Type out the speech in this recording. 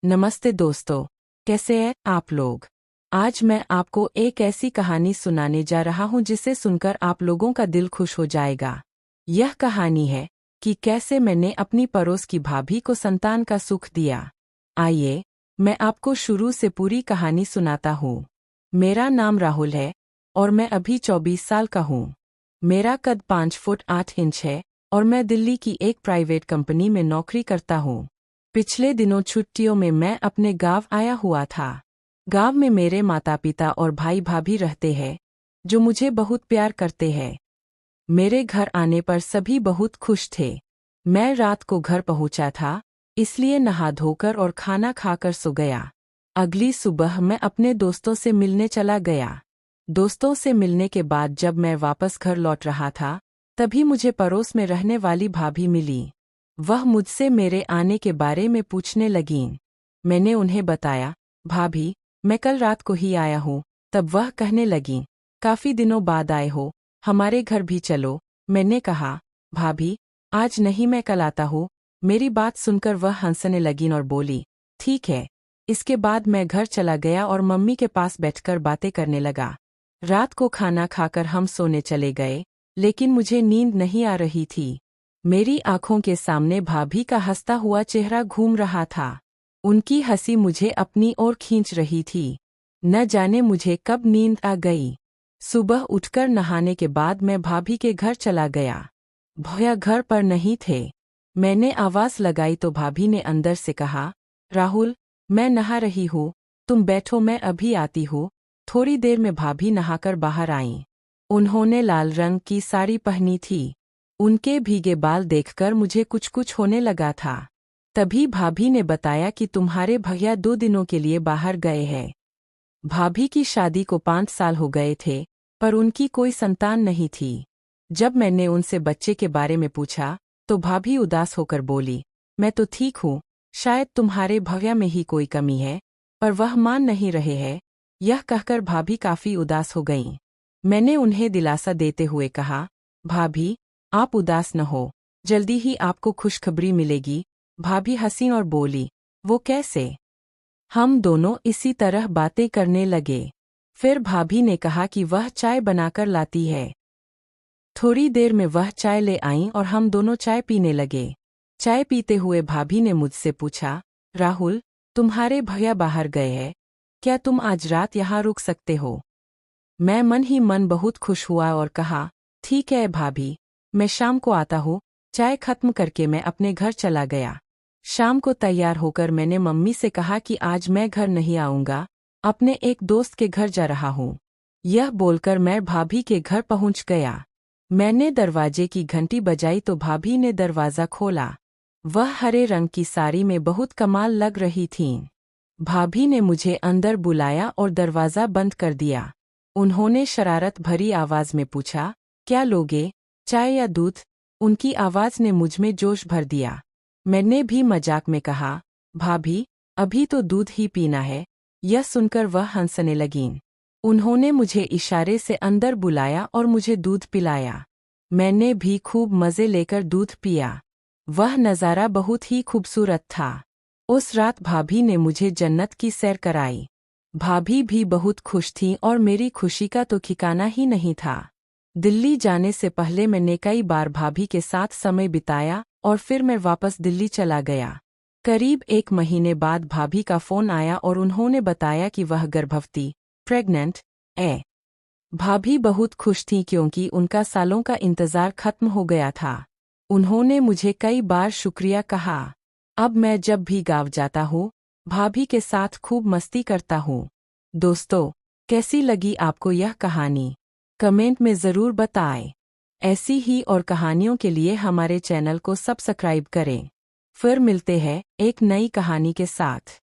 नमस्ते दोस्तों, कैसे हैं आप लोग। आज मैं आपको एक ऐसी कहानी सुनाने जा रहा हूं जिसे सुनकर आप लोगों का दिल खुश हो जाएगा। यह कहानी है कि कैसे मैंने अपनी पड़ोस की भाभी को संतान का सुख दिया। आइए, मैं आपको शुरू से पूरी कहानी सुनाता हूँ। मेरा नाम राहुल है और मैं अभी 24 साल का हूँ। मेरा कद 5 फुट 8 इंच है और मैं दिल्ली की एक प्राइवेट कंपनी में नौकरी करता हूँ। पिछले दिनों छुट्टियों में मैं अपने गांव आया हुआ था। गांव में मेरे माता पिता और भाई भाभी रहते हैं, जो मुझे बहुत प्यार करते हैं। मेरे घर आने पर सभी बहुत खुश थे। मैं रात को घर पहुंचा था, इसलिए नहा धोकर और खाना खाकर सो गया। अगली सुबह मैं अपने दोस्तों से मिलने चला गया। दोस्तों से मिलने के बाद जब मैं वापस घर लौट रहा था, तभी मुझे पड़ोस में रहने वाली भाभी मिली। वह मुझसे मेरे आने के बारे में पूछने लगीं। मैंने उन्हें बताया, भाभी, मैं कल रात को ही आया हूँ। तब वह कहने लगीं, काफी दिनों बाद आए हो, हमारे घर भी चलो। मैंने कहा, भाभी, आज नहीं, मैं कल आता हूँ। मेरी बात सुनकर वह हंसने लगीं और बोली, ठीक है। इसके बाद मैं घर चला गया और मम्मी के पास बैठकर बातें करने लगा। रात को खाना खाकर हम सोने चले गए, लेकिन मुझे नींद नहीं आ रही थी। मेरी आंखों के सामने भाभी का हंसता हुआ चेहरा घूम रहा था। उनकी हंसी मुझे अपनी ओर खींच रही थी। न जाने मुझे कब नींद आ गई। सुबह उठकर नहाने के बाद मैं भाभी के घर चला गया। भैया घर पर नहीं थे। मैंने आवाज लगाई तो भाभी ने अंदर से कहा, राहुल, मैं नहा रही हूँ, तुम बैठो, मैं अभी आती हूँ। थोड़ी देर में भाभी नहाकर बाहर आईं। उन्होंने लाल रंग की साड़ी पहनी थी। उनके भीगे बाल देखकर मुझे कुछ कुछ होने लगा था। तभी भाभी ने बताया कि तुम्हारे भैया 2 दिनों के लिए बाहर गए हैं। भाभी की शादी को 5 साल हो गए थे, पर उनकी कोई संतान नहीं थी। जब मैंने उनसे बच्चे के बारे में पूछा, तो भाभी उदास होकर बोली, मैं तो ठीक हूँ, शायद तुम्हारे भैया में ही कोई कमी है, पर वह मान नहीं रहे हैं। यह कहकर भाभी काफी उदास हो गईं। मैंने उन्हें दिलासा देते हुए कहा, भाभी, आप उदास न हो, जल्दी ही आपको खुशखबरी मिलेगी। भाभी हंसी और बोली, वो कैसे। हम दोनों इसी तरह बातें करने लगे। फिर भाभी ने कहा कि वह चाय बनाकर लाती है। थोड़ी देर में वह चाय ले आईं और हम दोनों चाय पीने लगे। चाय पीते हुए भाभी ने मुझसे पूछा, राहुल, तुम्हारे भैया बाहर गए हैं, क्या तुम आज रात यहाँ रुक सकते हो। मैं मन ही मन बहुत खुश हुआ और कहा, ठीक है भाभी, मैं शाम को आता हूँ। चाय खत्म करके मैं अपने घर चला गया। शाम को तैयार होकर मैंने मम्मी से कहा कि आज मैं घर नहीं आऊँगा, अपने एक दोस्त के घर जा रहा हूँ। यह बोलकर मैं भाभी के घर पहुँच गया। मैंने दरवाजे की घंटी बजाई तो भाभी ने दरवाज़ा खोला। वह हरे रंग की साड़ी में बहुत कमाल लग रही थीं। भाभी ने मुझे अंदर बुलाया और दरवाज़ा बंद कर दिया। उन्होंने शरारत भरी आवाज़ में पूछा, क्या लोगे, चाय या दूध। उनकी आवाज़ ने मुझ में जोश भर दिया। मैंने भी मजाक में कहा, भाभी, अभी तो दूध ही पीना है। यह सुनकर वह हंसने लगीं। उन्होंने मुझे इशारे से अंदर बुलाया और मुझे दूध पिलाया। मैंने भी खूब मज़े लेकर दूध पिया। वह नज़ारा बहुत ही खूबसूरत था। उस रात भाभी ने मुझे जन्नत की सैर कराई। भाभी भी बहुत खुश थीं और मेरी खुशी का तो ठिकाना ही नहीं था। दिल्ली जाने से पहले मैंने कई बार भाभी के साथ समय बिताया और फिर मैं वापस दिल्ली चला गया। करीब 1 महीने बाद भाभी का फ़ोन आया और उन्होंने बताया कि वह गर्भवती, प्रेग्नेंट है। भाभी बहुत खुश थीं क्योंकि उनका सालों का इंतज़ार खत्म हो गया था। उन्होंने मुझे कई बार शुक्रिया कहा। अब मैं जब भी गाँव जाता हूँ, भाभी के साथ खूब मस्ती करता हूँ। दोस्तों, कैसी लगी आपको यह कहानी? कमेंट में ज़रूर बताएं। ऐसी ही और कहानियों के लिए हमारे चैनल को सब्सक्राइब करें। फिर मिलते हैं एक नई कहानी के साथ।